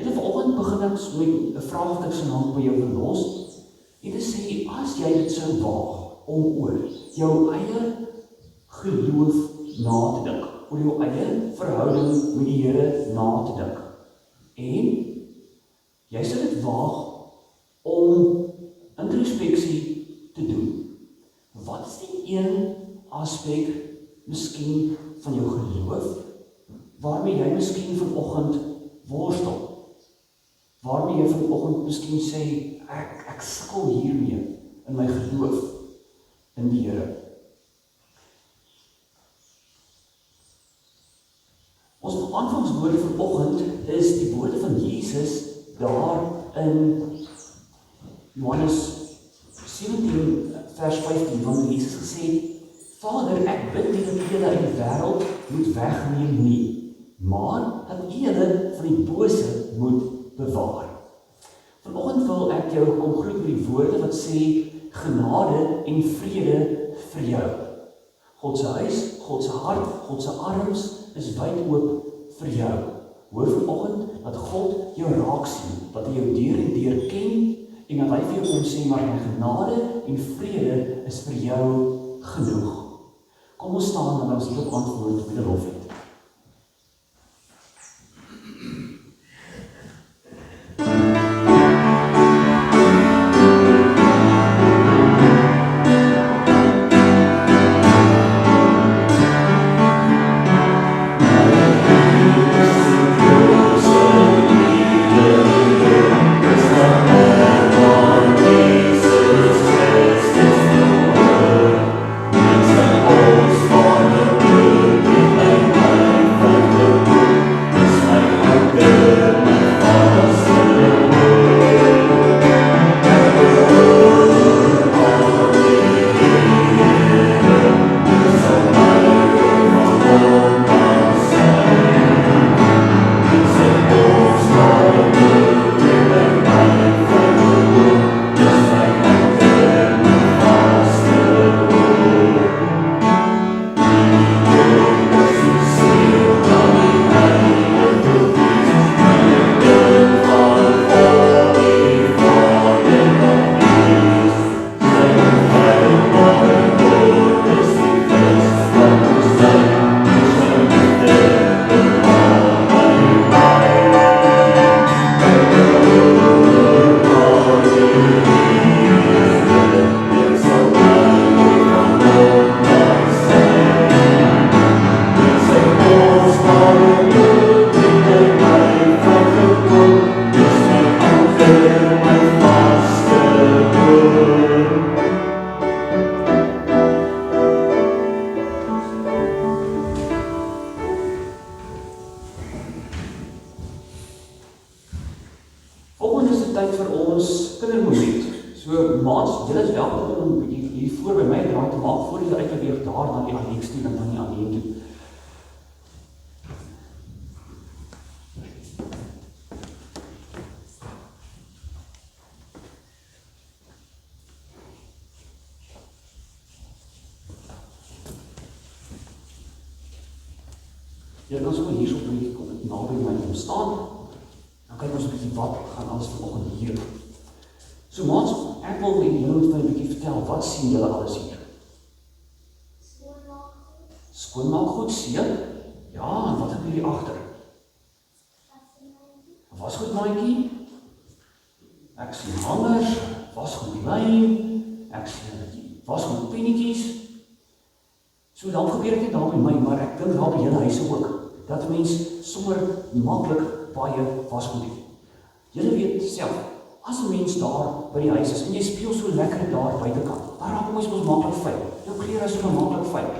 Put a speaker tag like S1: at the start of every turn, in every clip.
S1: En vanoggend begin ek met 'n vraag wat ek vanaand by jou wil los. En te sê, as jy dit sou waag om oor jou eie geloof na te dink, oor jou eie verhouding met die Here na te dink. En jy sal dit waag om introspeksie te doen. Wat is die een aspek miskien van jou geloof waarmee jy miskien vanoggend worstel? Waarmee jy vanoggend miskien sê, ek sukkel hiermee in my geloof in die Here. Ons aanvangswoorde vanoggend is die woorde van Jesus daar in Johannes 17 vers 15, want Jesus gesê, Vader, ek bid nie dat U hulle uit die wêreld moet wegneem nie, maar dat U hulle van die bose moet bewaar. Vanoggend wil ek jou kom groet met die woorde wat sê, genade en vrede vir jou. God se huis, God se hart, God se arms is wyd oop vir jou. Hoor vanoggend dat God jou raak sien, dat hy jou deur en deur ken, en dat hy vir jou kom sê, maar my genade en vrede is vir jou genoeg. Kom ons staan en ons hierop antwoord met 'n loflied. Jy kan sommer hier so kom naby my kom staan. Dan kyk ons 'n bietjie wat gaan alles vanoggend hier. So maats, ek wil net julle vir 'n bietjie vertel, wat sien julle alles hier? Skoonmaak goed sien? Ja, en wat het hier agter? Was goed maatjie? Ek sien hangers, was goed lyn, ek sien was goed pennetjies. So dan gebeur dit net daar by my, maar ek dink daar by julle huise ook, dat mens sommer maklik baie wasgoed het. Julle weet self, as 'n mens daar by die huis is, en jy speel so lekker daar buitekant, dan raak mens mos maklik vuil. Jou klere is so maklik vuil.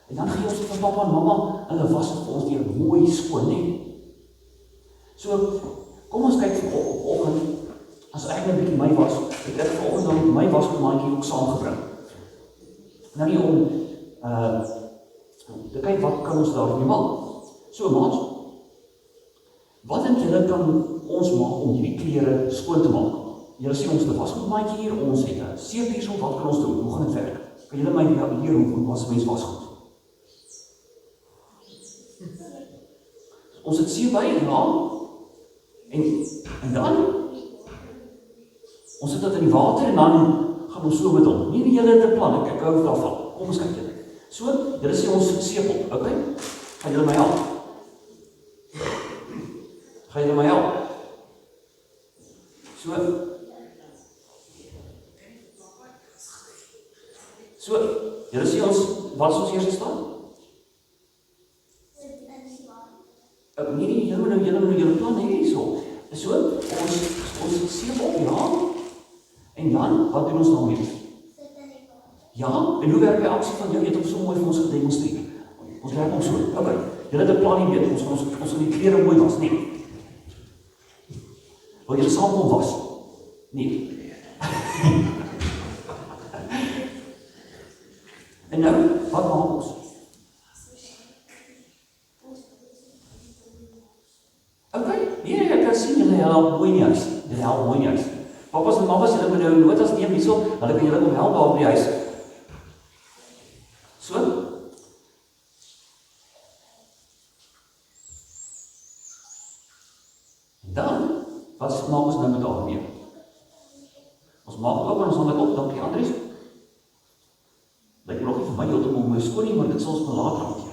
S1: En dan gee ons dit vir pappa en mamma, hulle was dit vir ons weer mooi skoon, nee. So, kom ons kyk vanoggend, as ek net 'n bietjie my was, het ek vanoggend dan my wasgoedmaatjie ook saamgebring. Nou nie om te kyk wat kan ons daarmee maak. So maat, wat dink julle kan ons maak om hierdie klere skoon te maak? Julle sien ons het 'n wasgoedmaatjie hier, ons het 'n seep hierso, wat kan ons doen? Hoe gaan dit werk? Kan julle my leer hoe was mens wasgoed? Ons het seep by, ja, en En dan, ons sit dit in die water en dan gaan ons so met hom. Nie die hele plan, ek hou daarvan. Kom ons kyk julle. So, julle sê ons seepel, okay? Gaan julle my help? Gaan julle my help? So, julle sê ons, wat is ons eerste staan? Nee, julle plan hier so. So, ons seepel, ja. En dan, wat doen ons dan mee? Ja, en hoe werk die aksie van jou? Jy het op so mooi vir ons gedemonstreer. Ons werk om so, okay. Julle het 'n plan nie weet, ons gaan die klere mooi was, nee. Wil julle saam kom was? Nee. En nou, wat maak ons? Okay, nee, ek kan sien julle help mooi nie huis. Julle help mooi nie huis. Papas en mamas, julle moet nou notas neem hierso, hulle kan julle kom help daar by die huis. So. En dan, wat maak ons nou met daarmee? Ons maak ook en ons hang dit op, dankie Andries. Lyk nog nie vir my heeltemal mooi skoon nie, maar dit sal ons wel later hanteer.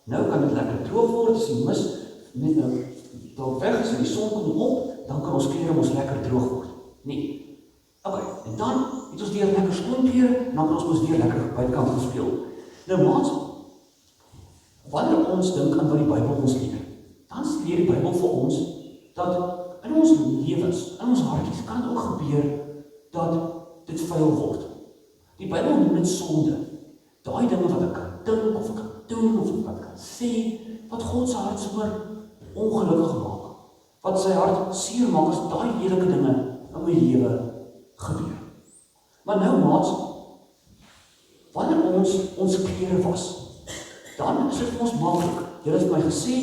S1: Nou kan dit lekker droog word, as die mis net nou daar weg is en die son kom op, dan kan ons klere ons lekker droog word. Nee. Okay, en dan het ons weer lekker skoon klere, en dan kan ons weer lekker buitekant gaan speel. Nou maat, wanneer ons dink aan wat die Bybel ons leer, dan leer die Bybel vir ons dat in ons lewens, in ons hartjies, kan het ook gebeur dat dit vuil word. Die Bybel noem dit sonde. Daai dinge wat ek kan dink, of ek kan doen, of wat ek kan sê, wat God se hart sommer ongelukkig maak. Wat sy hart seer maak as daai lelike dinge in my lewe gebeur. Maar nou maats, wanneer ons klere was, dan is dit vir ons maklik. Julle het my gesê,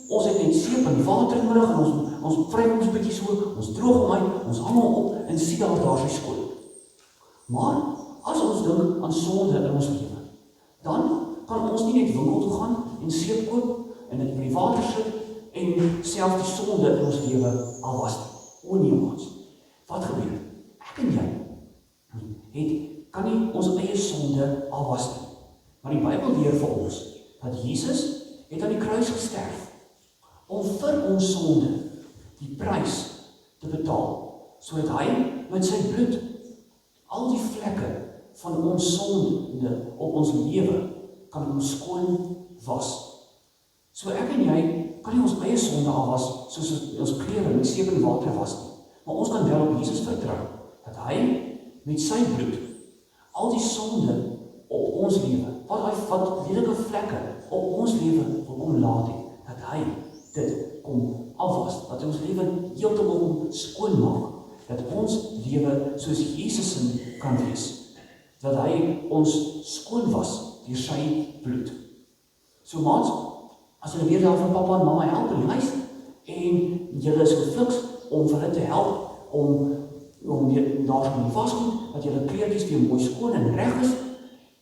S1: ons het net seep en water nodig, en ons vryf ons 'n bietjie so, ons droog hom uit, ons hang hom op, en sien daar sy skoon. Maar, as ons dink aan sonde in ons lewe, dan kan ons nie net winkel toe gaan en seep koop en dit by die water sit en self die sonde in ons lewe afwas. O nee maats, wat gebeur? Ek en jy kan nie ons eie sonde afwas nie. Maar die Bybel leer vir ons dat Jesus het aan die kruis gesterf om vir ons sonde die prys te betaal, sodat hy met sy bloed al die vlekke van ons sonde op ons lewe kan ons skoon was. So ek en jy kan nie ons eie sonde afwas soos ons klere met seep en water was nie. Maar ons kan wel op Jesus vertrou, dat hy met sy bloed al die sonde op ons lewe, wat lelike vlekke op ons lewe wil kom laat het, dat hy dit kom afwas, dat hy ons lewe heeltemal kom skoon maak, dat ons lewe soos Jesus kan wees, dat hy ons skoon was deur sy bloed. So maats, as julle weer daar van papa en mama help in die huis, en julle is gefliks om vir hulle te help, om daar van die vasgoed, dat julle kleertjies weer mooi skoon en reg is,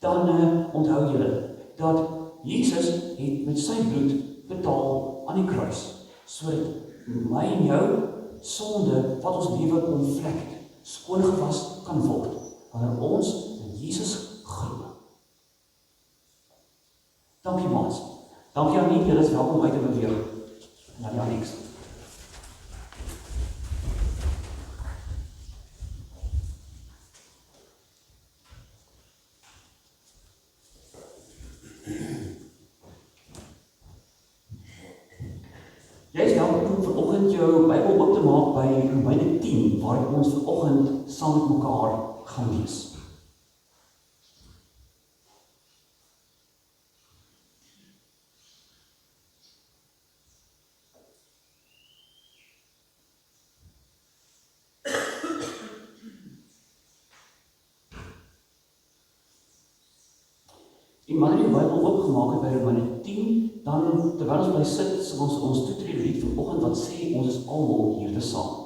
S1: dan onthou julle, dat Jesus het met sy bloed betaal aan die kruis, sodat my en jou sonde, wat ons lewe kon vlek het, skoon gewas kan word, wanneer ons in Jesus glo. Dankie maats. Dankie Annie, julle is welkom uit te beweeg. En dan niks. Jy is welkom om vanoggend jou Bybel oop te maak by Romeine 10, waar ons vanoggend saam met mekaar gaan lees. En wanneer die Bybel oopgemaak het by Romeine 10, dan terwyl ons bly sit, ons toetrede lied vanoggend wat sê, ons is almal hier te saam.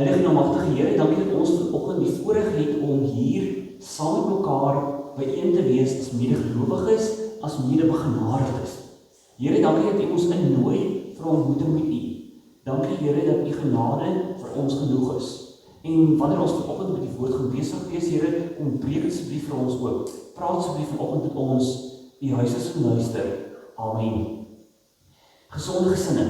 S1: Heilige en almagtige Here, dankie dat ons vanoggend die voorreg het om hier saam met mekaar byeen te wees as medegelowiges, as medebegenadigdes. Here, dankie dat U ons innooi vir 'n ontmoeting met U. Dankie Here dat U genade vir ons genoeg is. En wanneer ons vanoggend met die woord gaan besig wees, Here, kom preek asseblief vir ons ook. Praat asseblief vanoggend met ons, U huis is geluister. Amen. Gesonde gesinne.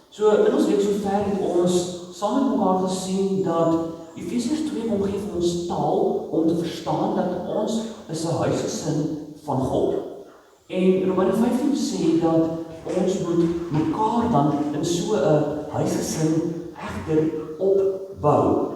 S1: So in ons week sover het ons saam met mekaar gesien dat Efesiërs 2 kom gee vir ons taal om te verstaan dat ons is 'n huisgesin van God. En Romeine 15 sê dat ons moet mekaar dan in so 'n huisgesin egter opbou.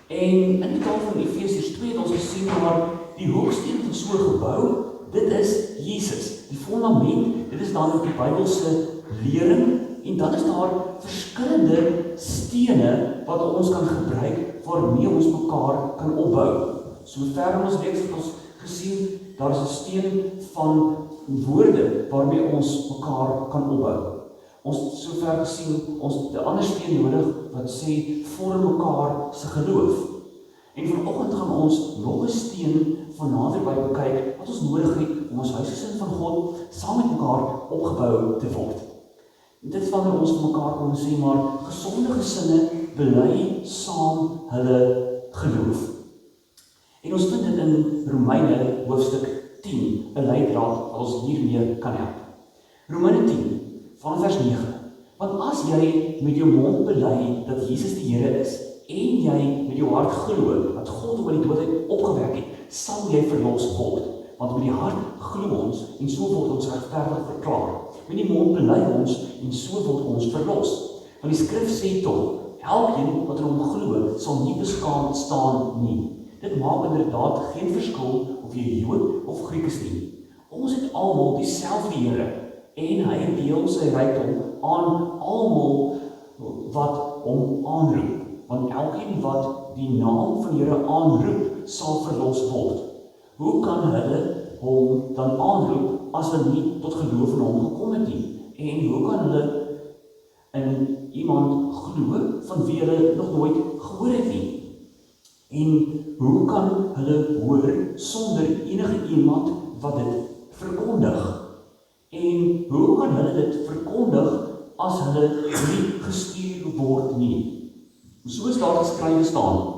S1: En in die taal van Efesiërs 2 het ons gesien maar die hoeksteen van so 'n gebou, dit is Jesus, die fondament, dit is dan ook die Bybelse lering. En dan is daar verskillende stene wat ons kan gebruik waarmee ons mekaar kan opbou. So ver in ons week het ons gesien, daar is 'n steen van woorde waarmee ons mekaar kan opbou. Ons het sover gesien, ons het 'n ander steen nodig wat sê vorm mekaar se geloof. En vanoggend gaan ons nog 'n steen van naderby bekyk wat ons nodig het om ons huisgesin van God saam met mekaar opgebou te word. Dit is wanneer ons vir mekaar kon sê, maar gesonde gesinne bely saam hulle geloof. En ons vind dit in Romeine hoofstuk 10, 'n leidraad wat ons hiermee kan help. Romeine 10, van vers 9. Want as jy met jou mond bely dat Jesus die Here is, en jy met jou hart glo dat God hom uit die dood uit opgewek het, sal jy verlos word. Want met die hart glo ons en so word ons regverdig verklaar. Met die mond bely ons en so word ons verlos. Want die skrif sê tog, elkeen wat in hom glo sal nie beskaamd staan nie. Dit maak inderdaad geen verskil of jy Jood of Griek is nie. Ons het almal dieselfde Here en hy deel sy rykdom aan almal wat hom aanroep. Want elkeen wat die naam van die Here aanroep sal verlos word. Hoe kan hulle hom dan aanroep as hulle nie tot geloof in hom gekom het nie? En hoe kan hulle in iemand glo van wie hulle nog nooit gehoor het nie? En hoe kan hulle hoor sonder enige iemand wat dit verkondig? En hoe kan hulle dit verkondig as hulle nie gestuur word nie? Soos daar geskrywe staan,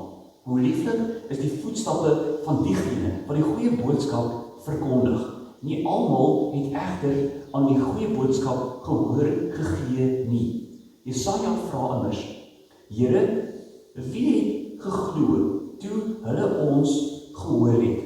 S1: hoe lieflik is die voetstappe van diegene wat die goeie boodskap verkondig. Nie almal het egter aan die goeie boodskap gehoor gegee nie. Jesaja vra immers, Here, wie het geglo toe hulle ons gehoor het?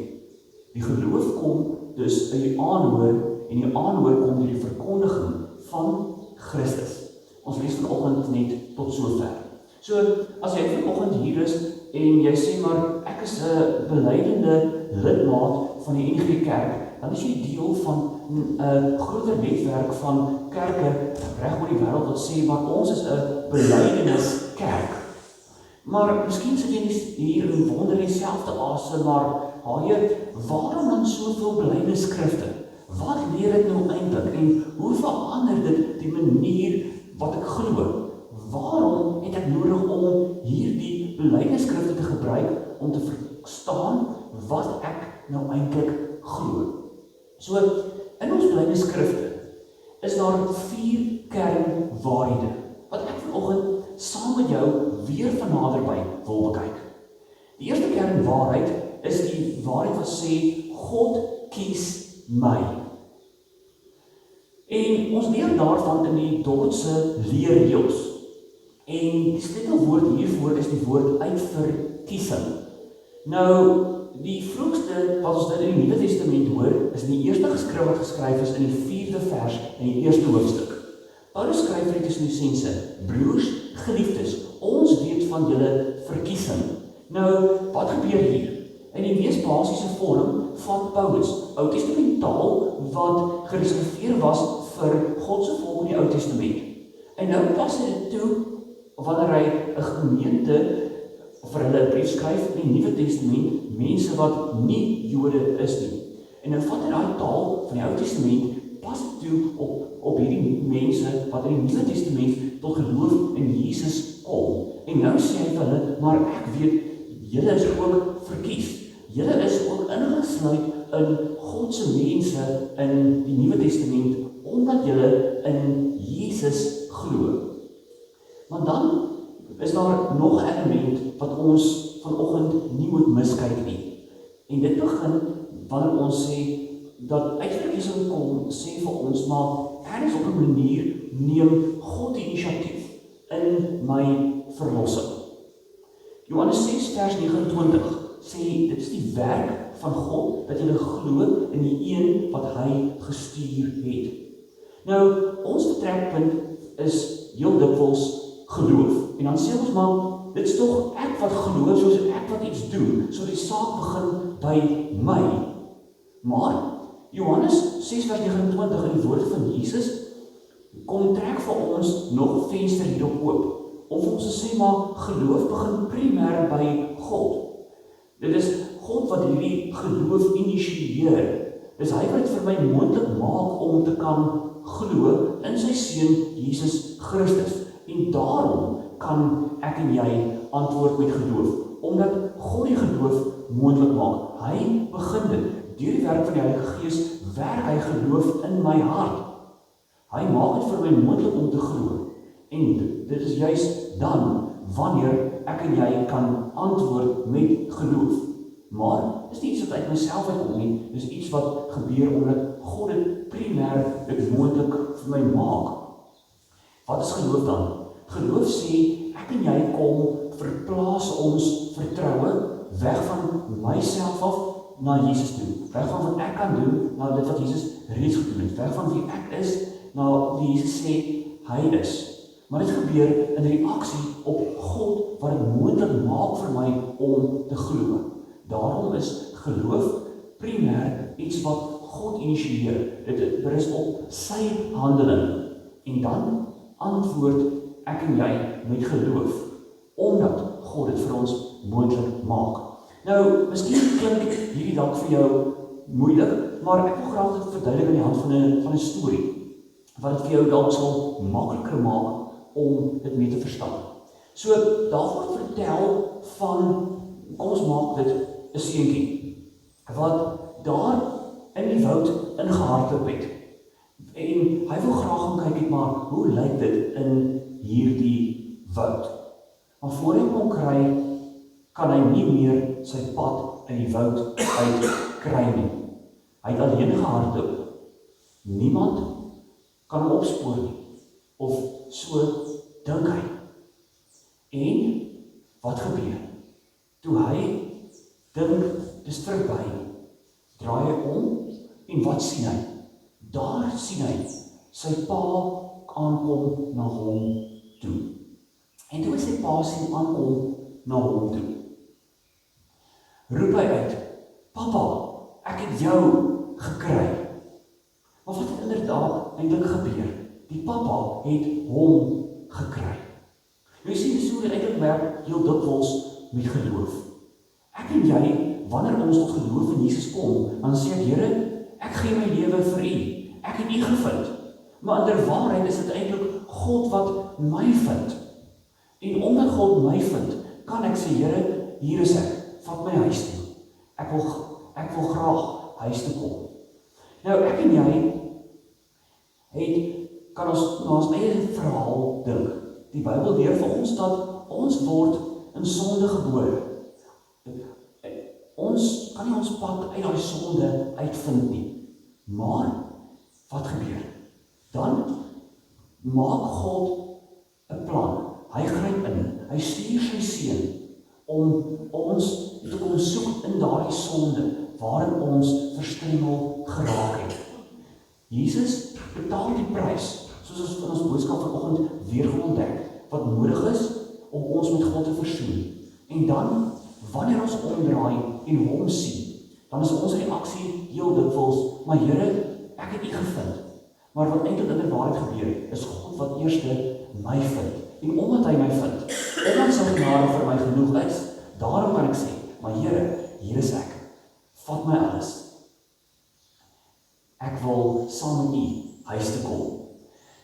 S1: Die geloof kom dus uit die aanhoor en die aanhoor kom deur die verkondiging van Christus. Ons lees vanoggend net tot sover. So, as jy vanoggend hier is en jy sê maar ek is 'n belydende lidmaat van die NG Kerk, dan is jy deel van 'n groter netwerk van kerke reg oor die wêreld wat sê maar ons is 'n belydeniskerk. Maar miskien sê jy hier en wonder dieselfde asem, maar waarom dan soveel belydenisskrifte? Wat leer dit nou eintlik en hoe verander dit die manier wat ek glo? Waarom het ek nodig om hierdie belydenisskrifte te gebruik om te verstaan wat ek nou eintlik glo? So, in ons belydenisskrifte is daar 4 kernwaarhede wat ek vanoggend saam met jou weer van naderby wil bekyk. Die eerste kernwaarheid is die waarheid wat sê God kies my. En ons leer daarvan in die Dordtse leerreëls. En die sleutelwoord hiervoor is die woord uitverkiesing. Nou, die vroegste wat ons dit in die Nuwe Testament hoor, is die eerste geskrif wat geskryf is in die 4de vers in die eerste hoofstuk. Paulus skryf vir die Tessalonisense, broers, geliefdes, ons weet van julle verkiesing. Nou, wat gebeur hier? In die mees basiese vorm van Paulus, Ou Testamentaal wat gereserveer was vir God se volk in die Ou Testament. En nou pas hy dit toe wanneer hy 'n gemeente vir hulle 'n brief skryf in die Nuwe Testament, mense wat nie Jode is nie. En nou vat hy daai taal van die Ou Testament pas dit toe op hierdie mense wat in die Nuwe Testament tot geloof in Jesus kom. En nou sê hy vir hulle, maar ek weet, julle is ook verkies. Julle is ook ingesluit in God se mense in die Nuwe Testament, omdat julle in Jesus glo. Maar dan is daar nog 'n element wat ons vanoggend nie moet miskyk nie. En dit begin wanneer ons sê dat uitverkiesing kom, sê vir ons, maar ergens op 'n manier neem God die inisiatief in my verlossing. Johannes 6 vers 29 sê, dit is die werk van God, dat julle glo in die een wat hy gestuur het. Nou, ons vertrekpunt is heel dikwels geloof. En dan sê ons maar, dit is tog ek wat glo, soos ek wat iets doen, so die saak begin by my. Maar, Johannes 6 vers 29 in die woord van Jesus, kom trek vir ons nog 'n venster hierop oop, om vir ons te sê, maar geloof begin primêr by God. Dit is God wat hierdie geloof initieer. Dis hy wat vir my moontlik maak om te kan glo in sy seun Jesus Christus. En daarom kan ek en jy antwoord met geloof, omdat God die geloof moontlik maak. Hy begin dit. Deur die werk van die Heilige Gees werk hy geloof in my hart. Hy maak dit vir my moontlik om te glo. En dit is juist dan wanneer ek en jy kan antwoord met geloof. Maar is nie iets wat uit myself uitkom nie, dis iets wat gebeur omdat God dit primêr dit moontlik vir my maak. Wat is geloof dan? Geloof sê, ek en jy kom verplaas ons vertroue weg van myself af na Jesus toe. Weg van wat ek kan doen, na dit wat Jesus reeds gedoen het. Weg van wie ek is, na wie Jesus sê, hy is. Maar dit gebeur in reaksie op God, wat het moontlik maak vir my om te glo. Daarom is geloof primêr iets wat God initieer. Dit berus op sy handeling. En dan antwoord ek en jy met geloof, omdat God dit vir ons moontlik maak. Nou, miskien klink hierdie dalk vir jou moeilik, maar ek wil graag dit verduidelik aan die hand van 'n storie, wat dit vir jou dalk sal makliker maak om dit mee te verstaan. So, daar word vertel van, kom ons maak dit 'n seentjie, wat daar in die woud ingehardloop het. En hy wil graag gaan kyk het, maar hoe lyk dit in hierdie woud? Maar voor hy kon kry, kan hy nie meer sy pad in die woud uitkry nie. Hy het alleen gehardloop. Niemand kan hom opspoor nie, of so dink hy. En wat gebeur? Toe hy dink, dis verby, draai hy om, en wat sien hy? Daar sien hy sy pa aankom na hom toe. En toe sy pa sien aankom na hom toe, roep hy uit, papa, ek het jou gekry. Maar wat het inderdaad eintlik gebeur? Die papa het hom gekry. Jy sien, dis hoe dit eintlik werk heel dikwels met geloof. Ek en jy, wanneer ons tot geloof in Jesus kom, dan sê ek, Here, ek gee my lewe vir U. Ek het U gevind. Maar in der waarheid is dit eintlik God wat my vind. En omdat God my vind, kan ek sê, Here, hier is ek, vat my huis toe. Ek wil graag huis toe kom. Nou, ek en jy kan ons na ons eie verhaal dink. Die Bybel leer vir ons dat ons word in sonde gebore. Ons kan nie ons pad uit die sonde uitvind nie. Maar, wat gebeur? Dan maak God 'n plan. Hy gryp in. Hy stuur sy seun om ons te kom soek in daardie sonde waarin ons verstrengel geraak het. Jesus betaal die prys, soos ons in ons boodskap vanoggend weer gaan ontdek, wat nodig is om ons met God te versoen. En dan, wanneer ons omdraai en hom sien, dan is ons reaksie heel dikwels, maar Here, ek het U gevind. Maar wat eintlik in die waarheid gebeur, is God wat eers my vind. En omdat hy my vind, omdat sy genade vir my genoeg is, daarom kan ek sê, maar Here, hier is ek. Vat my alles. Ek ek wil saam met u huis toe kom.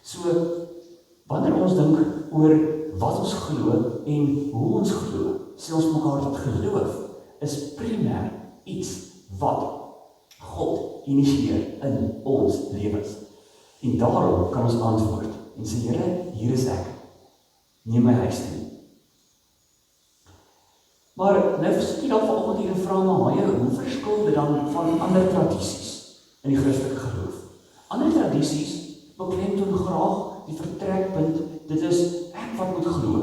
S1: So, wanneer ons dink oor wat ons glo en hoe ons glo, sê ons mekaar dat geloof is primêr iets wat God initieer in ons lewens. En daarom kan ons antwoord en sê, Here, hier is ek, neem my huis toe. Maar nou sit jy dan vanoggend hier en vra maar, hoe verskil dit dan van ander tradisies in die Christelike geloof? Ander tradisies beklemtoon graag die vertrekpunt, dit is ek wat moet glo.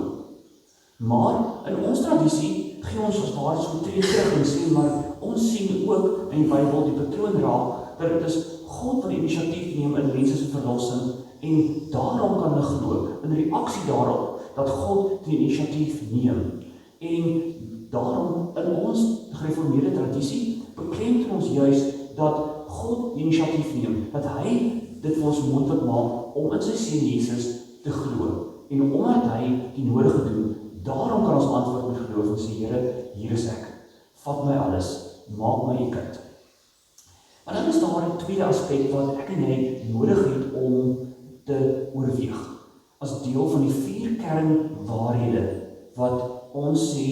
S1: Maar in ons tradisie gee ons waar so tree terug en sê, maar ons sien ook in die Bybel die patroon raak, dat dit is God wat die inisiatief neem in mense se verlossing, en daarom kan hulle glo, in reaksie daarop, dat God die inisiatief neem. En daarom in ons gereformeerde tradisie beklemtoon ons juis dat God die inisiatief neem, dat hy dit vir ons moontlik maak om in sy seun Jesus te glo. En omdat hy die nodige doen, daarom kan ons antwoord met geloof en sê, Here, hier is ek, vat my alles, maak my u kind. Maar dan is daar 'n tweede aspek wat ek en jy nodig het om te oorweeg, as deel van die 4 kernwaarhede wat ons sê,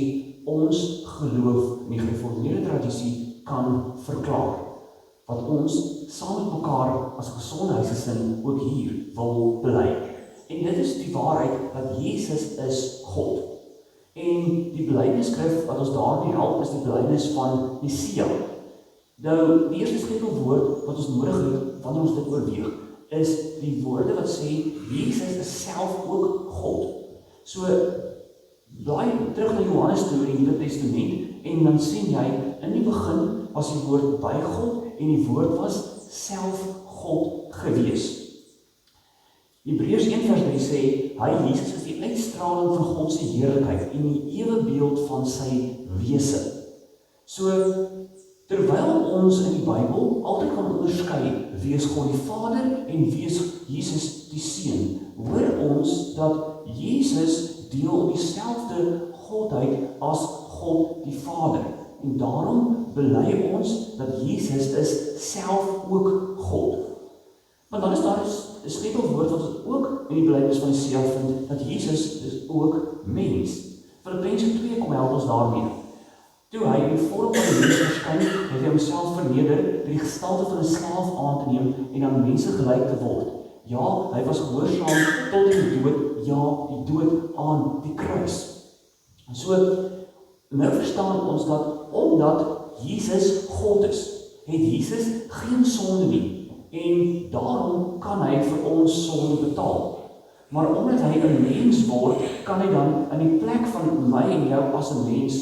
S1: ons geloof in die gereformeerde tradisie kan verklaar, wat ons saam met mekaar as gesonde huisgesin ook hier wil bely. En dit is die waarheid dat Jesus is God. En die belydenisskrif wat ons daarmee help, is die belydenis van Mesia. Nou, die eerste sleutelwoord wat ons nodig het, wanneer ons dit oorweeg, is die woorde wat sê, Jesus is self ook God. So, blaai terug na Johannes toe in die Nuwe Testament, en dan sien jy, in die begin was die woord by God, en die woord was self God gewees. Hebreërs 1 vers 3 sê, hy, Jesus, is die uitstraling van God se heerlikheid en die ewebeeld van sy wese. So, terwyl ons in die Bybel altyd kan onderskei wie is God die Vader en wie is Jesus die Seun, hoor ons dat Jesus deel dieselfde Godheid as God die Vader. En daarom bely ons dat Jesus is self ook God. Maar dan is daar 'n sleutelwoord wat ons ook in die belydenis van Mesia vind, dat Jesus is ook mens. Filippense 2 kom help ons daarmee. Toe hy in vorm van 'n mens verskyn, het hy homself verneder deur die gestalte van 'n slaaf aan te neem en aan mense gelyk te word. Ja, hy was gehoorsaam tot die dood, ja, die dood aan die kruis. En so, nou verstaan ons dat omdat Jesus God is, het Jesus geen sonde nie. En daarom kan hy vir ons sonde betaal. Maar omdat hy 'n mens word, kan hy dan in die plek van my en jou as 'n mens,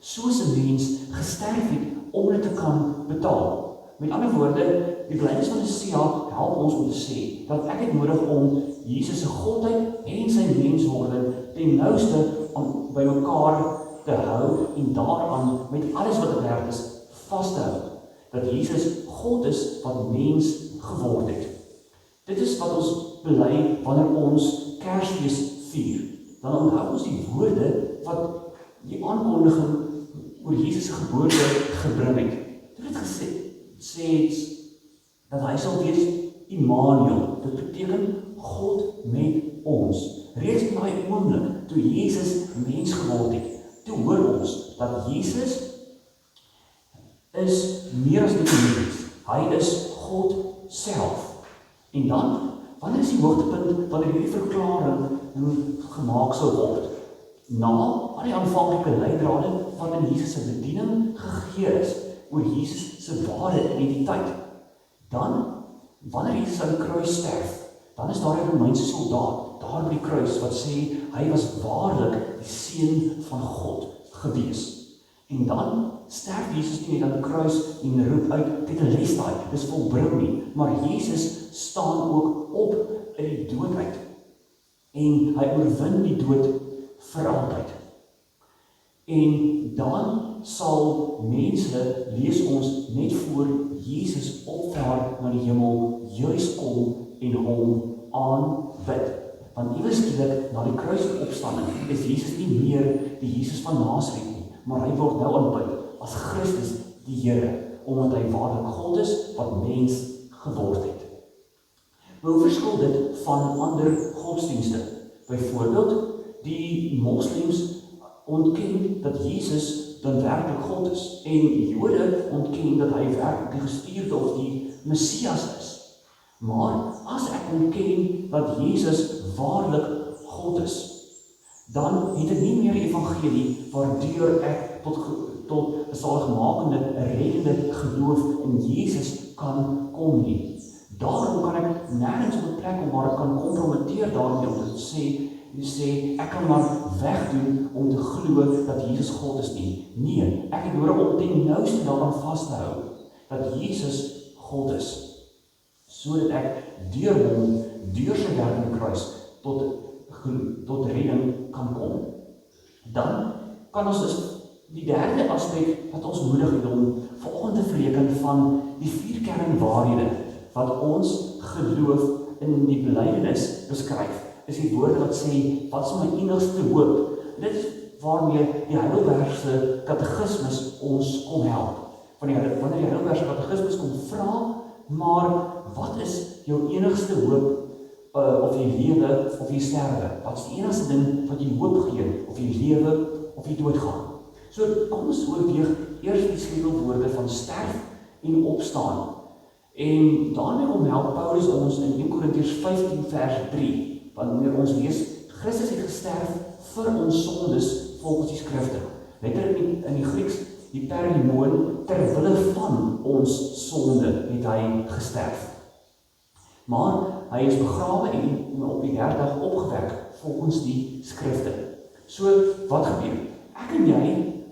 S1: soos 'n mens gesterf het om dit te kan betaal. Met ander woorde, die belydenis van Mesia help ons om te sê dat ek het nodig om Jesus se godheid en sy menswording ten nouste by mekaar te hou en daaraan met alles wat er werd is vas te hou. Dat Jesus God is wat mens geword het. Dit is wat ons bely wanneer ons Kersfees vier. Dan onthou ons die woorde wat die aankondiging oor Jesus se geboorte gebring het. Dit het sê dat hy sal wees Immanuel. Dit beteken God met ons. Reeds in daai oomblik toe Jesus mens geword het, toe hoor ons dat Jesus is meer as net 'n mens. Hy is God self. En dan, wanneer is die hoogtepunt wanneer hierdie verklaring gemaak sal word? Na al die aanvanklike leidrade wat in Jesus se bediening gegee is oor Jesus se ware identiteit. Dan, wanneer Jesus aan die kruis sterf, dan is daar 'n Romeinse soldaat daar by die kruis wat sê hy was waarlik die seun van God gewees. En dan sterf Jesus nie net aan die kruis en roep uit tetelestai, dis volbring nie, maar Jesus staan ook op uit die dood uit. En hy oorwin die dood vir altyd. En dan sal mense, lees ons, net voor Jesus opvaar na die hemel, juis kom en hom aanbid. Want iewers skielik, na die kruisopstanding, is Jesus nie meer die Jesus van Nasaret nie, maar hy word nou aanbid as Christus die Here, omdat hy waarlik God is, wat mens geword het. Maar hoe verskil dit van ander godsdienste? Byvoorbeeld, die moslems ontken dat Jesus dan werklik God is, en Jode ontken dat hy werklik die gestuurde of die Messias is. Maar as ek ontken dat Jesus waarlik God is, dan het ek nie meer evangelie waardeur ek tot 'n saligmakende, 'n reddende geloof in Jesus kan kom nie. Daarom kan ek nêrens op 'n plek om waar ek kan kompromiteer daarmee om te sê, ek kan maar wegdoen om te glo dat Jesus God is nie. Nee, ek het nodig om ten nouste daaraan vas te hou, dat Jesus God is, sodat ek deur hom, deur sy werk aan die kruis, tot redding kan kom. Dan kan ons dus die derde aspek wat ons nodig het om vanoggend te verreken van die 4 kernwaarhede wat ons geloof in die belydenis beskryf, is die woorde wat sê, wat is my enigste hoop? Dit is waarmee die Heidelbergse katekismes ons kom help. Wanneer die Heidelbergse katekismes kom vra, maar wat is jou enigste hoop, of jy lewe of jy sterwe? Wat is die enigste ding wat jy hoop gee, of jy lewe of jy doodgaan? So kom ons oorweeg eers die sleutelwoorde van sterf en opstaan. En daarmee kom help Paulus ons in 1 Korintiërs 15 vers 3, wanneer ons lees, Christus het gesterf vir ons sondes volgens die skrifte. Letterlik in die Grieks, die perimoon, terwille van ons sonde het hy gesterf. Maar hy is begrawe en op die 3de dag opgewek volgens die skrifte. So, wat gebeur? Ek en jy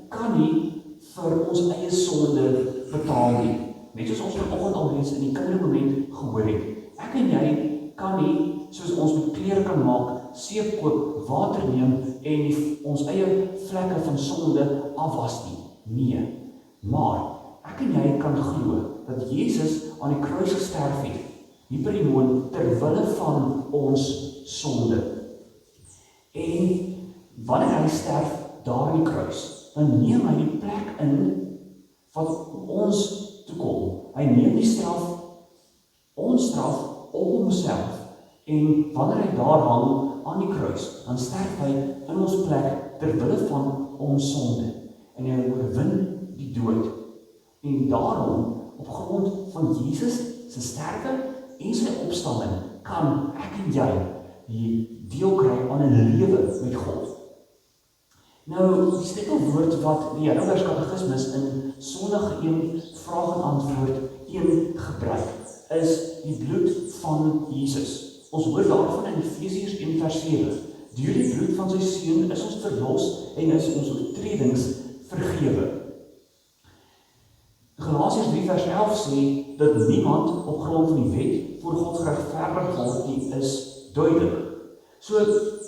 S1: kan nie vir ons eie sonde betaal nie. Net soos ons vanoggend alreeds in die kindermoment gehoor het. Ek en jy kan nie, soos ons met klere kan maak, seep koop, water neem en ons eie vlekke van sonde afwas nie. Nee, maar ek en jy kan glo dat Jesus aan die kruis gesterf het, die perimoon, terwille van ons sonde. En wanneer hy sterf daar in die kruis, dan neem hy die plek in wat ons toekom. Hy neem die straf, ons straf op homself, en wanneer hy daar hang aan die kruis, dan sterf hy in ons plek terwille van ons sonde, en hy oorwin die dood. En daarom, op grond van Jesus se sterwe en sy opstanding, kan ek en jy die deel kry aan 'n lewe met God. Nou, die sleutelwoord wat die Heidelbergse katekismes in Sondag 1 vraag en antwoord 1 gebruik, is die bloed van Jesus. Ons hoor daarvan in Efesiërs 1 vers 7. Deur die bloed van sy seun is ons verlos en is ons oortredings vergewe. Galasiërs 3 vers 11 sê dat niemand op grond van die wet voor God geregverdig word nie, is duidelik. So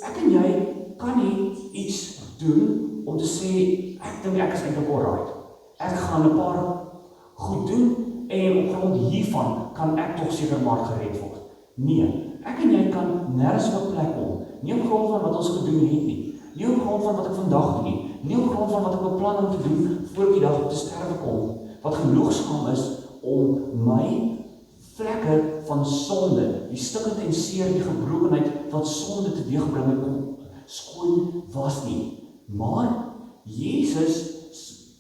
S1: ek en jy kan nie iets doen om te sê, ek dink ek is eintlik alright. Ek gaan 'n paar goed doen en op grond hiervan kan ek tog seker maar gered word. Nee, ek en jy kan nergens op 'n plek kom, nie op grond van wat ons gedoen het nie, nie op grond van wat ek vandag doen nie, nie op grond van wat ek beplan om te doen voor die dag te sterwe kom, wat genoegsaam is om my vlekke van sonde, die stikkend en seer, die gebrokenheid wat sonde teweeggebring het, om skoon was nie. Maar Jesus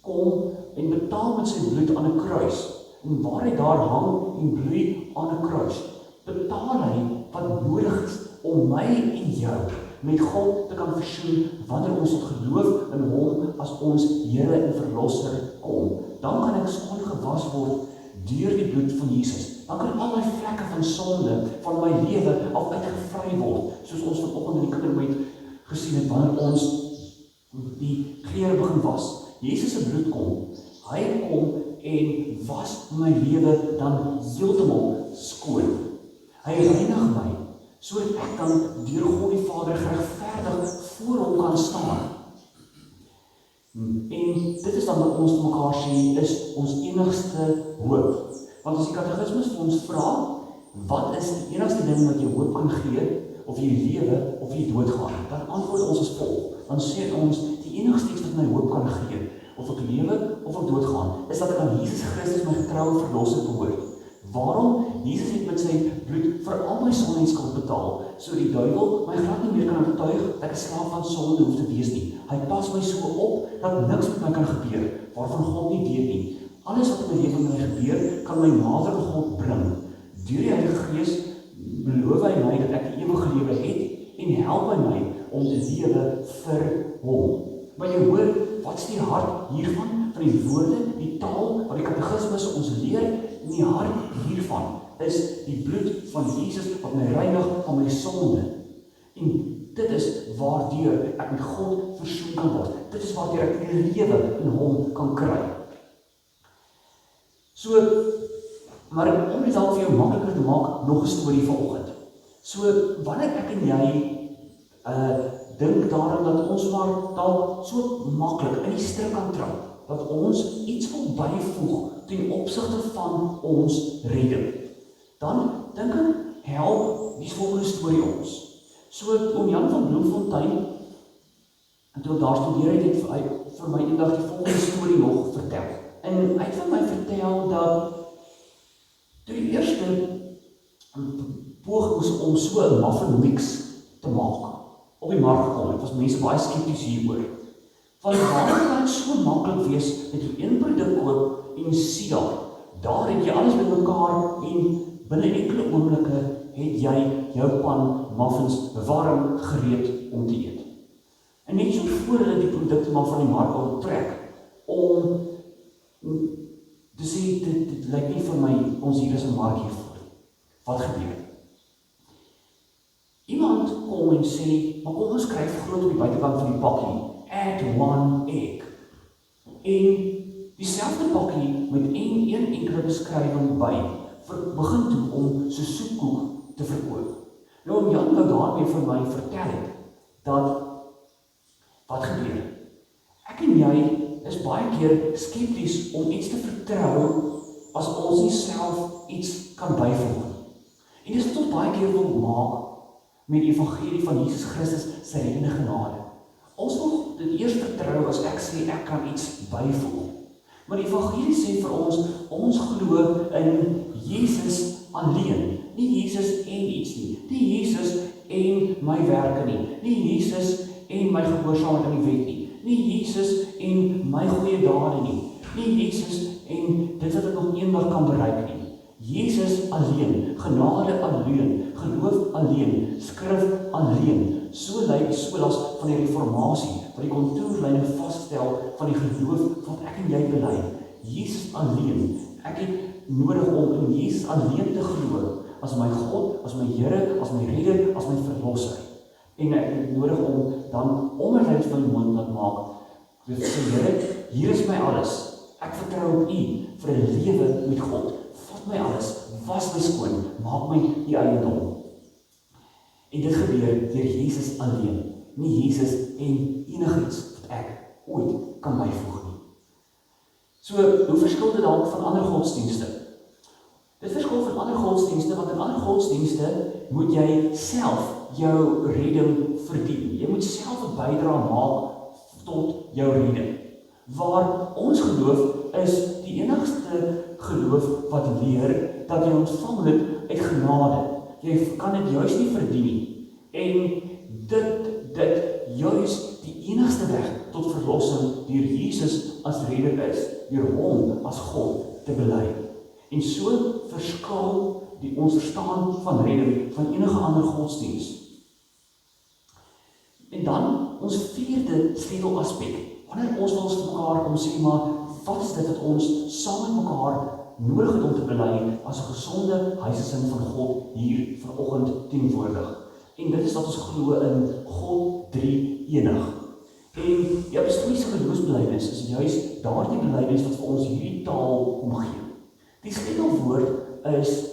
S1: kom en betaal met sy bloed aan 'n kruis. En waar hy daar hang en bloei aan 'n kruis, betaal hy wat nodig is om my en jou met God te kan versoen wanneer ons tot geloof in hom as ons Here en Verlosser kom. Dan kan ek skoon gewas word deur die bloed van Jesus. Dan kan al my vlekke van sonde van my lewe af uitgevry word, soos ons vanoggend in die kindermoment gesien het, wanneer ons die klere begin was. Jesus se bloed kom, hy kom en was my lewe dan heeltemal skoon. Hy reinig my, sodat ek dan deur God die Vader geregverdig voor hom kan staan. En dit is dan wat ons te mekaar sê, is ons enigste hoop. Want as die katekismes vir ons vra, wat is die enigste ding wat jy hoop kan gee, of jy lewe, of jy doodgaan, dan antwoord ons as volg. Dan sê ons, die enigste iets wat my hoop kan gee, of ek lewe, of ek doodgaan, is dat ek aan Jesus Christus my getroue verlosser behoort. Waarom? Jesus my sonde en skuld betaal, so die duiwel my glad nie meer kan oortuig dat ek 'n slaaf van sonde hoef te wees nie. Hy pas my so op, dat niks met my kan gebeur, waarvan God nie weet nie. Alles wat in my lewe met my gebeur, kan my nader aan God bring. Deur die Heilige Gees beloof hy my dat ek die ewige lewe het, en help hy my om te lewe vir hom. Maar jy hoor, wat is die hart hiervan? Van die woorde, die taal, wat die katekismus ons leer, en die hart hiervan is die bloed van Jesus wat my reinig van my sonde. En dit is waardeur ek met God versoen kan word. Dit is waardeur ek die lewe in hom kan kry. So, maar om dit dalk vir jou makliker te maak, nog 'n storie vanoggend. So, wanneer ek en jy dink daaraan dat ons maar dalk so maklik in die strik kan trap, dat ons iets wil byvoeg ten opsigte van ons redding, dan dink ek, help die volgende storie ons. So, oom Jan van Bloemfontein, en toe ek daar studeer het, het hy vir my eendag die volgende storie nog vertel. En hy het vir my vertel dat toe die eerste pogings om so 'n muffin mix te maak op die mark gekom het, was mense baie skepties hieroor. Want waarom kan dit so maklik wees dat jy een produk koop en sien daar het jy alles bymekaar en binne enkele oomblikke het jy jou pan muffins warm gereed om te eet. En net so voor hulle die produkte maar van die mark onttrek om te sê, dit lyk nie vir my, ons hier is 'n mark hiervoor. Wat gebeur? Iemand kom en sê, maar kom ons skryf groot op die buitekant van die pakkie, add 1 egg. En dieselfde pakkie met een enkele beskrywing by, begin toe om so soepkoek te verkoop. Nou, om Jan nou daarmee vir my vertel het, dat, wat gebeur? Ek en jy is baie keer skepties om iets te vertrou, as ons nie self iets kan byvoeg. En dis wat ons baie keer wil maak, met die evangelie van Jesus Christus se reddende genade. Ons wil dit eers vertrou as ek sê ek kan iets byvoeg. Maar die evangelie sê vir ons glo in Jesus alleen. Nie Jesus en iets nie. Nie Jesus en my werke nie. Nie Jesus en my gehoorsaamheid aan die wet nie. Nie Jesus en my goeie dade nie. Nie Jesus en dit wat ek nog eendag kan bereik nie. Jesus alleen, genade alleen, geloof alleen, skrif alleen. So lyk die solas van die reformatie, wat die kontoerlyne vasstel van die geloof wat ek en jy bely. Jesus alleen. Ek het nodig om in Jesus alleen te glo, as my God, as my Here, as my redder, as my verlosser. En ek het nodig om dan onderhoud van die mond laat maak. Dit sê, Here, hier is my alles. Ek vertrou op U vir 'n lewe met God. Vat my alles, was my skoon, maak my die eiendom. En dit gebeur deur Jesus alleen, nie Jesus en enigiets wat ek ooit kan byvoeg nie. So, hoe verskil dit dalk van ander godsdienste? Dit verskil van ander godsdienste, want in ander godsdienste moet jy self jou redding verdien. Jy moet self 'n bydrae maak tot jou redding. Waar ons geloof is die enigste geloof wat leer dat jy ontvang dit uit genade. Jy kan dit juis nie verdien nie. En dit juis die enigste weg tot verlossing deur Jesus as redder is, deur hom as God te bely. En so verskil die ons verstaan van redding van enige ander godsdienst. En dan ons vierde sleutelaspek. Wanneer ons wil vir mekaar kom sê, maar wat is dit wat ons saam met mekaar nodig het om te bely as 'n gesonde huisgesin van God hier vanoggend teenwoordig? En dit is dat ons glo in God drie enig. En die apostoliese geloofsbelijdenis is juist daardie belijdenis wat vir ons hierdie taal omgee. Die sleutelwoord is,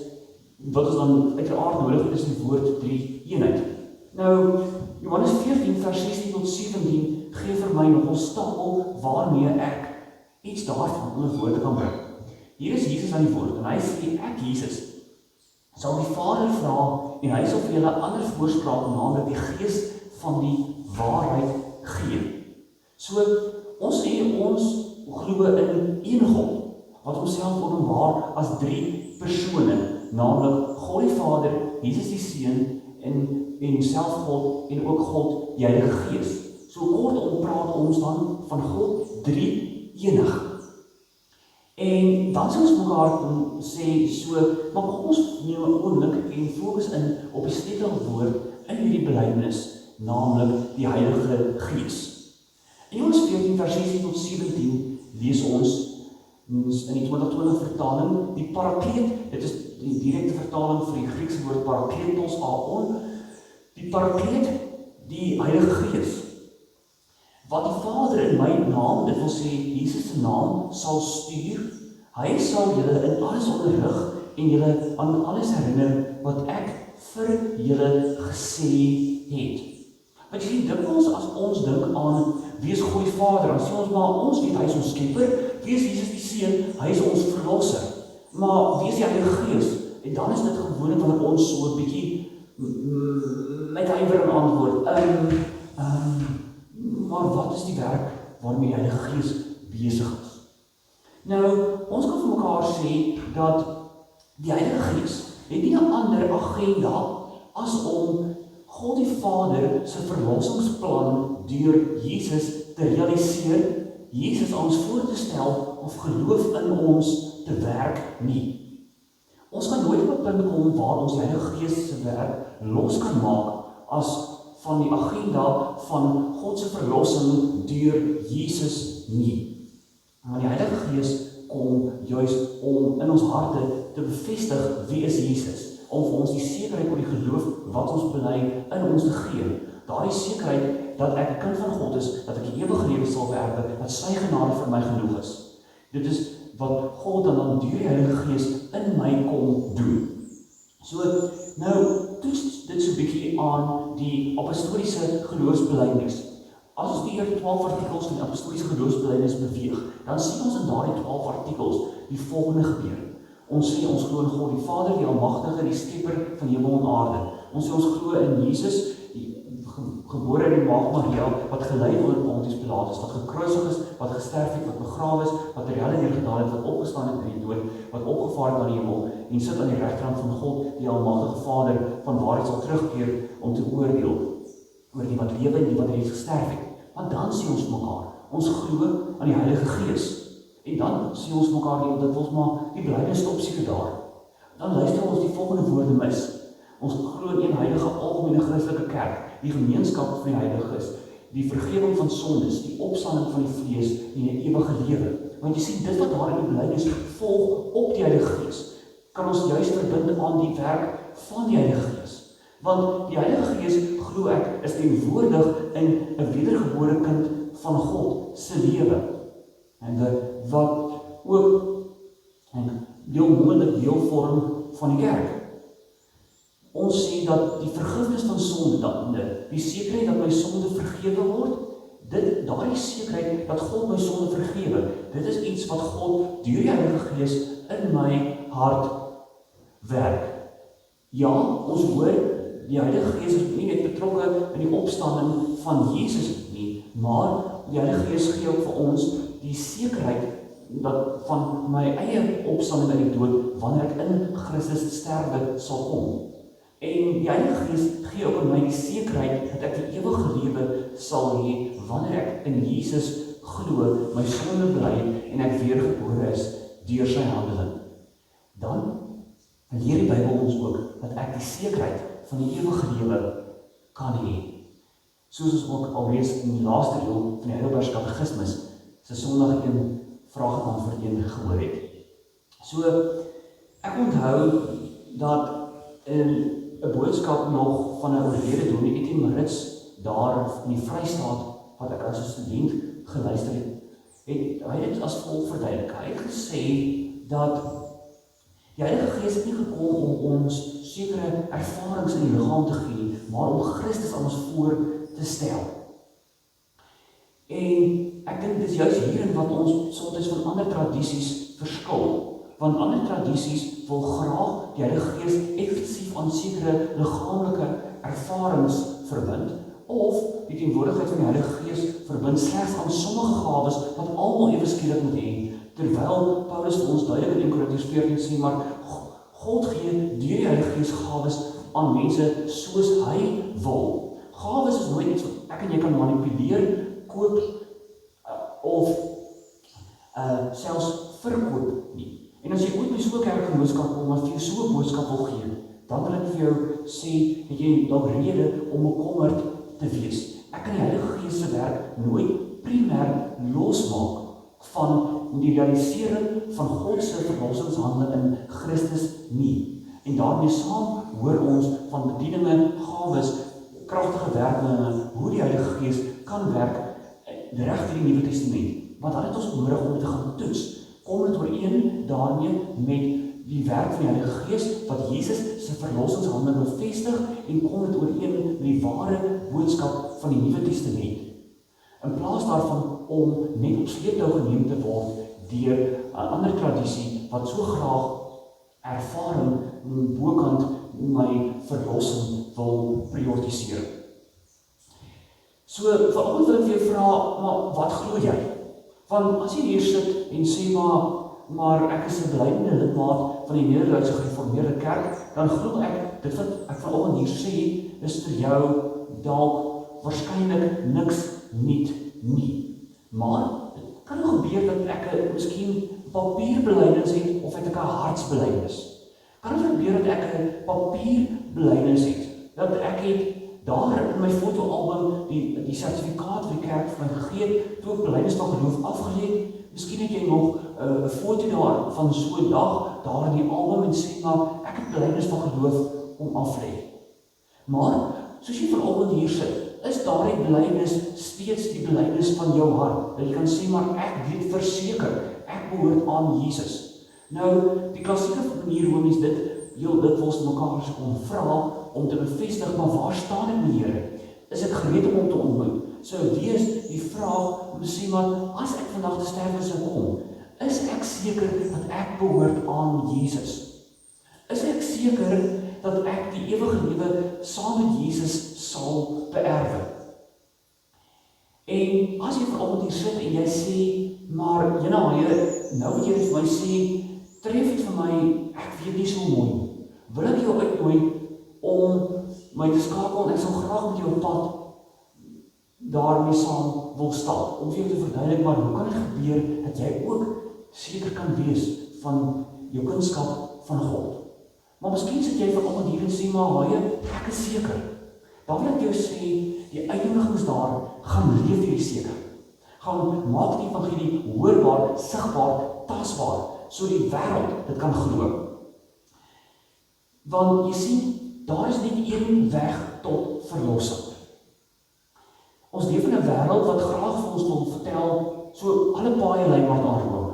S1: wat ons dan uiteraard nodig het, is die woord drie eenheid. Nou, Johannes 14 vers 16 tot 17 gee vir my nog 'n stapel waarmee ek iets daarvan onder woorde kan bring. Hier is Jesus aan die woord en hy sê, ek Jesus sal die Vader vra en hy sal vir julle ander voorspraak, naamlik die Gees van die waarheid gee. So, ons sê ons glo in een God, wat homself openbaar as drie persone, naamlik God die Vader, Jesus die Seun en self God en ook God die Heilige Gees. So kortom praat ons dan van God drie enig. En dan sal ons mekaar sê so, maar kom ons neem 'n oomblik en fokus in op die sleutelwoord in hierdie belydenis, naamlik die Heilige Gees. In Johannes 14 vers 16 tot 17 lees ons in die 2020 vertaling die parakleet, dit is die direkte vertaling vir die Griekse woord parakletos aon, die parakleet, die Heilige Gees, wat die Vader in my naam, dit wil sê Jesus se naam, sal stuur. Hy sal julle in alles onderrig en julle aan alles herinner wat ek vir julle gesê het. Want jy sien, dikwels as ons dink aan wie is God die Vader, dan sê ons maar, ons weet hy is ons skepper, wie is Jesus die Seun, hy is ons verlosser. Maar wie is die Heilige Gees? En dan is dit gewoonlik wanneer ons so 'n bietjie met ywer antwoord. Maar wat is die werk waarmee die Heilige Gees besig is? Nou, ons kan vir mekaar sê dat die Heilige Gees het nie 'n ander agenda as om God die Vader se verlossingsplan deur Jesus te realiseer, Jesus aan ons voor te stel of geloof in ons te werk nie. Ons kan nooit op 'n punt kom waar ons die Heilige Gees se werk los kan maak as van die agenda van God se verlossing deur Jesus nie. Maar die Heilige Gees kom juis om in ons harte te bevestig wie is Jesus, om vir ons die sekerheid oor die geloof wat ons bely in ons te gee. Daardie sekerheid dat ek 'n kind van God is, dat ek die ewige lewe sal beerwe, dat sy genade vir my genoeg is. Dit is wat God dan deur die Heilige Gees in my kom doen. So, nou, toets dit so 'n bietjie aan die apostoliese geloofsbelydenis. As ons die 12 artikels van die apostoliese geloofsbelydenis beweeg, dan sien ons in daardie 12 artikels die volgende gebeur. Ons sê ons glo in God die Vader, die Almagtige, die Skepper van hemel en aarde. Ons sê ons glo in Jesus, die gebore in die maagd Maria, wat gelei onder Pontius Pilatus, wat gekruisig is, wat gesterf het, wat begrawe is, wat ter helle neergedaal het, wat opgestaan het uit die dood, wat opgevaar het na die hemel en sit aan die regterhand van God, die Almagtige Vader, van waar hy sal terugkeer om te oordeel oor die wat lewe en die wat reeds gesterf het. Want dan sê ons mekaar, ons glo aan die Heilige Gees. En dan sê ons mekaar dat ons maar die belydenis stop seker daar. Dan luister ons die volgende woorde mis. Ons glo in een heilige algemene Christelike kerk, die gemeenskap van die Heiliges, die vergewing van sondes, die opstanding van die vlees en die ewige lewe. Want jy sien, dit wat daar in die belydenis volg op die Heilige Gees, kan ons juist verbind aan die werk van die Heilige Gees. Want die Heilige Gees, glo ek, is teenwoordig in 'n wedergebore kind van God se lewe. En wat ook heel moontlik deel vorm van die kerk. Ons sê dat die vergifnis van sonde, die sekerheid dat my sonde vergewe word, daardie sekerheid dat God my sonde vergewe, dit is iets wat God deur die Heilige Gees in my hart werk. Ja, ons hoor, die Heilige Gees is nie net betrokke in die opstanding van Jesus nie, maar die Heilige Gees gee ook vir ons die sekerheid dat van my eie opstanding uit die dood, wanneer ek in Christus sterwe sal kom. En die Heilige Gees gee ook aan my die sekerheid dat ek die ewige lewe sal hê wanneer ek in Jesus glo, my sonde bely en ek weergebore is deur sy handeling. Dan leer die Bybel ons ook dat ek die sekerheid van die ewige lewe kan hê. Soos ons ook alreeds in die laaste deel van die Heidelbergse Katekismus se Sondag 1 vraag en antwoord 1 gehoor het. So, ek onthou dat in 'n boodskap nog van 'n oorlede dominee Etienne Maritz daar in die Vrystaat wat ek as 'n student geluister het, hy het dit as volg verduidelik. Hy het gesê dat die Heilige Gees het nie gekom om ons sekere ervarings in die liggaam te gee, maar om Christus aan ons voor te stel. En ek dink dit is juist hierin wat ons soms van ander tradisies verskil. Want ander tradisies wil graag die Heilige Gees eksklusief aan sekere liggaamlike ervarings verbind, of die teenwoordigheid van die Heilige Gees verbind slegs aan sommige gawes wat almal ewe skielik moet hê, terwyl Paulus vir ons duidelik in 1 Korintiërs 14 sê, maar God gee deur die Heilige Gees gawes aan mense soos hy wil. Gawes is nooit iets wat ek en jy kan manipuleer, koop of selfs verkoop nie. En as jy ooit by so 'n kerkgenootskap kom, as jy so 'n boodskap wil gee, dan wil ek vir jou sê, dat jy dalk rede om bekommerd te wees. Ek kan die Heilige Gees se werk nooit primêr losmaak van die realisering van God se verlossingshandel in Christus nie. En daarmee saam hoor ons van bedieninge, gawes, kragtige werkinge, hoe die Heilige Gees kan werk reg deur die Nuwe Testament. Want dan het ons nodig om te gaan toets. Kom dit ooreen daarmee met die werk van die Heilige Gees wat Jesus se verlossingshandel bevestig en kom dit ooreen met die ware boodskap van die Nuwe Testament. In plaas daarvan om net op sleeptou geneem te word deur 'n ander tradisie wat so graag ervaring bokant my verlossing wil prioritiseer. So vanoggend wil ek vir jou vra, maar wat glo jy? Want as jy hier sit en sê maar ek is 'n beleidende lidmaat van die Nederduitse Gereformeerde Kerk, dan glo ek dit wat ek vanoggend hier sê is vir jou dalk waarskynlik niks nuut nie. Maar dit kan gebeur dat ek miskien papierbelydenis het of het ek 'n hartsbelydenis. Kan het gebeur dat ek 'n papierbelydenis het, dat ek het daar in my fotoalbum die sertifikaat vir die kerk vir my gegee, toe ek belydenis van geloof afgelê. Miskien het jy nog 'n foto daar van so 'n dag daar in die album en sê maar ek het belydenis van geloof om af lê. Maar soos jy vanoggend hier sit, is daardie belydenis steeds die belydenis van jou hart. Dat jy kan sê maar ek weet verseker, ek behoort aan Jesus. Nou, die klassieke manier hoe mens dit heel dikwels mekaar se kon vra om te bevestig, maar waar staan ek met die Here? Is ek gereed om hom te ontmoet? So wees die vraag om te sê maar as ek vandag te sterwe sou kom, is ek seker dat ek behoort aan Jesus? Is ek seker dat ek die ewige lewe saam met Jesus sal beerwe? En as jy vanoggend hier sit en jy sê, maar Jana, nou wat jy vir my sê, tref dit vir my, ek weet nie so mooi nie. Wil ek jou uitnooi om my te skakel en ek sal graag met jou op pad daarmee saam wil stap, om vir jou te verduidelik, maar hoe kan dit gebeur dat jy ook seker kan wees van jou kunskap van God? Maar miskien sit jy vanoggend hier en sê, maar ek is seker. Dan wil ek jou sê, die uitnodiging is daar, gaan leef hierdie seker. Gaan maak die evangelie hoorbaar, sigbaar, tasbaar, so die wêreld dit kan glo. Want jy sien, daar is net een weg tot verlossing. Ons leef in 'n wêreld wat graag vir ons wil vertel, so alle paaie lei maar na Rome.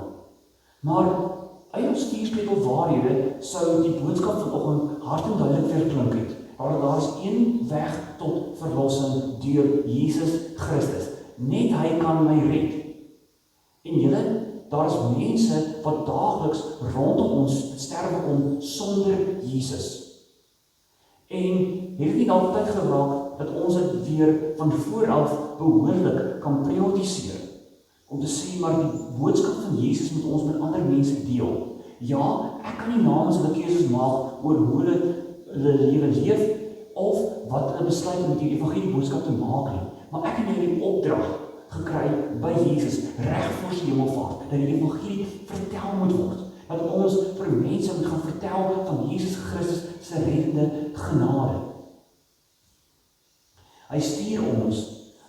S1: Maar uit ons vuursleutelwaarhede sou die boodskap vanoggend hard en duidelik weer klink het. Daar is een weg tot verlossing deur Jesus Christus. Net hy kan my red. En julle, daar is mense wat daagliks rondom ons sterwe kom sonder Jesus. En het dit nie dalk tyd geraak dat ons dit weer van vooraf behoorlik kan prioritiseer, om te sê, maar die boodskap van Jesus moet ons met ander mense deel. Ja, ek kan nie namens hulle keuses maak oor hoe hulle lewe leef, of wat hulle besluit om met die evangelie boodskap te maak nie, maar ek het die opdrag gekry by Jesus, reg voor sy hemelvaart, dat die evangelie vertel moet word, dat ons vir mense moet gaan vertel van Jesus Christus se reddende genade. Hy stuur ons,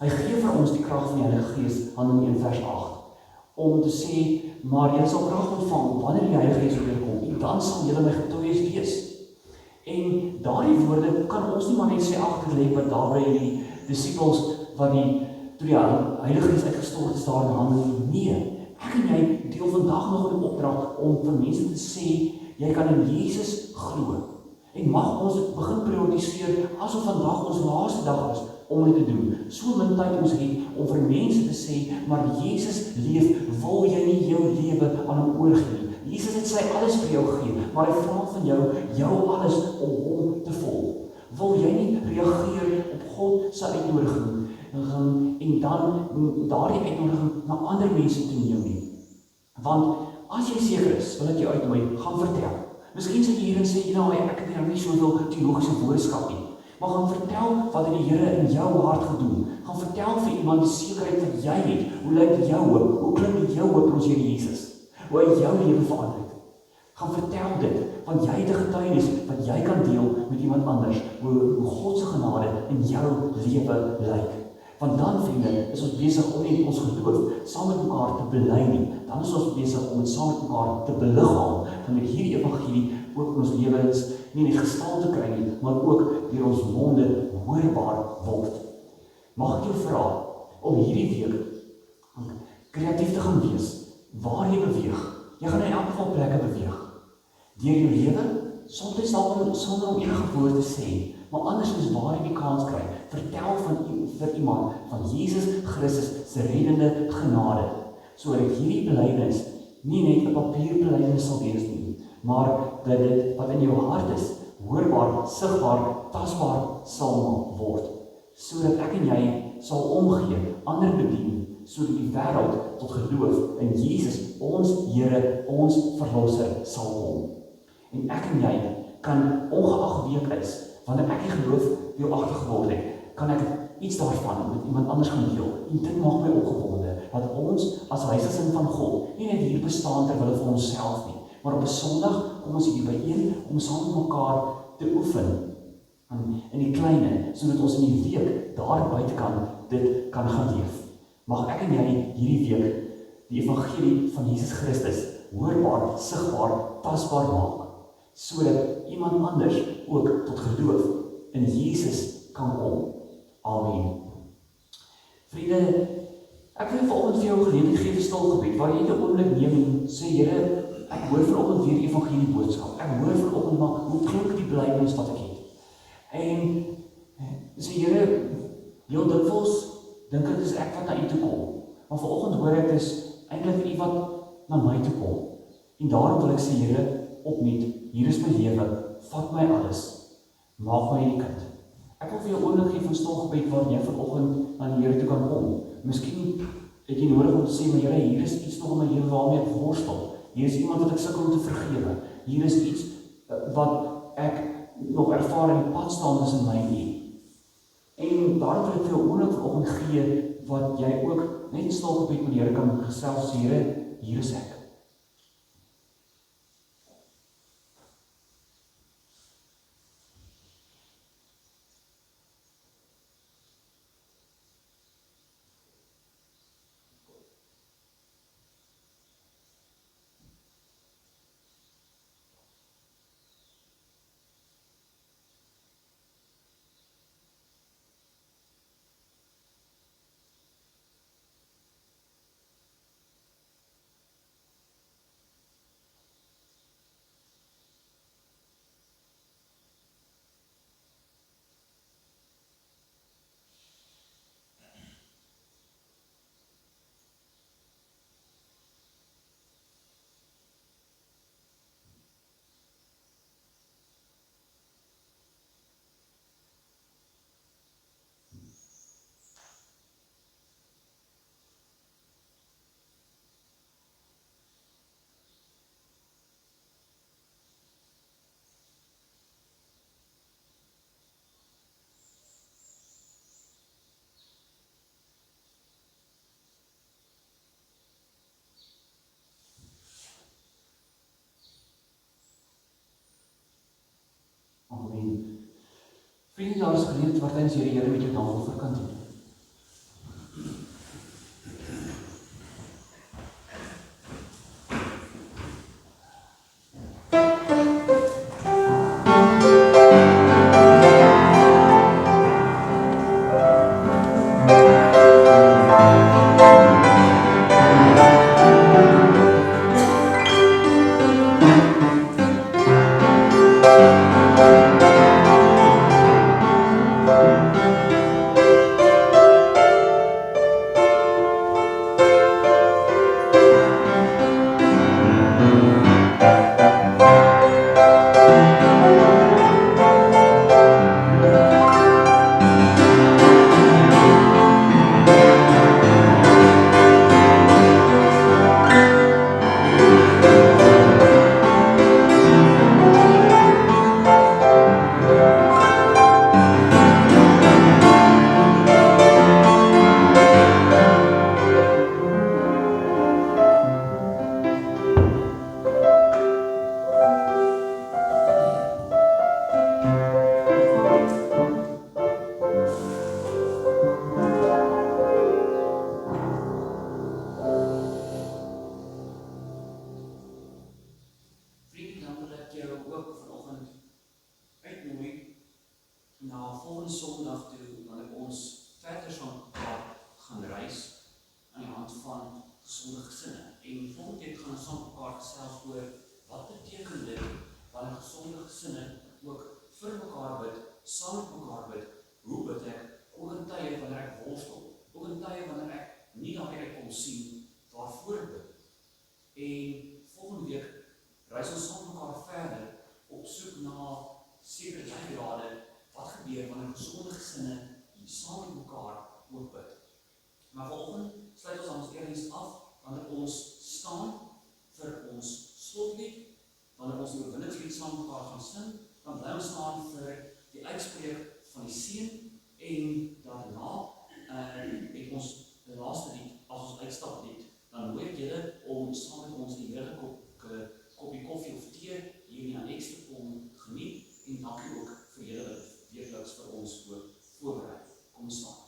S1: hy gee vir ons die krag van die Heilige Gees, Handelinge 1 vers 8, om te sê, maar julle sal krag ontvang wanneer die Heilige Gees oorkom, en dan sal julle my getuies wees. En daardie woorde kan ons nie maar net sê agterlê wat daar by die disippels wat toe die Heilige Gees uitgestort is daar in Handelinge. Nee, ek en jy deel vandag nog 'n opdrag om vir mense te sê, jy kan in Jesus glo. En mag ons dit begin prioritiseer asof vandag ons laaste dag is om dit te doen. So min tyd ons het om vir mense te sê, maar Jesus leef, wil jy nie jou lewe aan hom oorgee nie. Jesus het sy alles vir jou gegee, maar hy vra van jou alles om hom te volg. Wil jy nie reageer op God se uitnodiging en dan daardie uitnodiging na ander mense toe neem nie? Want as jy seker is, wil ek jou uitnooi, gaan vertel. Miskien sê jy hier en sê, ek het nou nie soveel teologiese boodskap nie. Maar gaan vertel wat het die Here in jou hart gedoen. Gaan vertel vir iemand die sekerheid wat jy het. Hoe lyk jou hoop? Hoe klink jou hoop ons Here Jesus? Hoe hy jou lewe verander het. Gaan vertel dit, want jy het 'n getuienis wat jy kan deel met iemand anders. Hoe God se genade in jou lewe lyk. Want dan, vriende, is ons besig om nie ons geloof saam met mekaar te bely nie. Dan is ons besig om dit saam met mekaar te beliggaam, van met hierdie evangelie ook in ons lewens nie net gestal te kry nie, maar ook deur ons monde hoorbaar word. Mag ek jou vra om hierdie week kreatief te gaan wees, waar jy beweeg. Jy gaan in elk geval plekke beweeg. Deur jou lewe, soms sonder om enige woord te sê, maar anders is waar jy die kans kry. Vertel vir iemand van Jesus Christus se reddende genade, sodat hierdie belydenis nie net 'n papierbelydenis sal wees nie, maar dat dit wat in jou hart is, hoorbaar, sigbaar, tasbaar sal word, sodat ek en jy sal omgee, ander bedien, sodat die wêreld tot geloof in Jesus, ons Here, ons Verlosser sal kom. En ek en jy kan ongeag wie ek is, wanneer ek die geloof deelagtig geword het, kan ek iets daarvan met iemand anders gaan deel. En dit maak my opgewonde, dat ons as huisgesin van God nie net hier bestaan terwille van onsself nie, maar op 'n Sondag kom ons hier byeen om saam met mekaar te oefen in die kleine, sodat ons in die week daar buitekant dit kan gaan leef. Mag ek en jy hierdie week die evangelie van Jesus Christus hoorbaar, sigbaar, tasbaar maak, sodat iemand anders ook tot geloof in Jesus kan kom. Amen. Vriende, ek wil vanoggend vir jou geleentheid gee vir stilgebed, waar jy 'n oomblik neem en sê, Here, ek hoor vanoggend weer die evangelie boodskap. Ek hoor vanoggend maar hoe klink die belydenis wat ek het. En sê, Here, heel dikwels dink ek is ek wat na U toe kom. Maar vanoggend hoor ek is eintlik U wat na my toe kom. En daarom wil ek sê, Here, opnuut, hier is my lewe, vat my alles, maak my die kind. Ek wil vir jou oomblik gee van stilgebed waar jy vanoggend na die Here toe kan kom. Miskien het jy nodig om te sê, maar Here, hier is iets nog in my lewe waarmee ek worstel. Hier is iemand wat ek sukkel om te vergewe. Hier is iets wat ek nog ervaar in die pad staan tussen my en U. En daarom wil ek vir jou oomblik vanoggend gee wat jy ook net in stilgebed met die Here kan gesels, Here, hier is ek. Amen. Vriende, daar is geleerd wat tydens hierdie Here met jou naam oor kan doen. reis aan die hand van gesonde gesinne. En volgende week gaan ons saam met mekaar gesels oor wat beteken dit wanneer gesonde gesinne ook vir mekaar bid, saam met mekaar bid. Hoe bid ek? Ook in tye wanneer ek worstel, ook in tye wanneer ek nie daarmee uit kom sien waarvoor ek bid. En volgende week reis ons saam met mekaar verder op soek na sekere leidrade wat gebeur wanneer gesonde gesinne saam met mekaar ook bid. Maar vanoggend sluit ons aan ons erediens af wanneer ons staan vir ons slotlied, wanneer ons die oorwinningslied saam met mekaar gaan sing, dan bly ons staan vir die uitspreek van die seën en daarna het ons die laaste lied as ons uitstaplied. Dan nooi ek julle om saam met ons die heerlike koppie koffie of tee hier in die annex te kom geniet en dankie ook vir julle wat weekliks vir ons ook voorberei. Kom staan.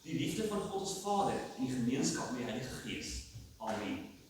S1: Die liefde van God ons Vader en die gemeenskap met die Heilige Gees. Amen.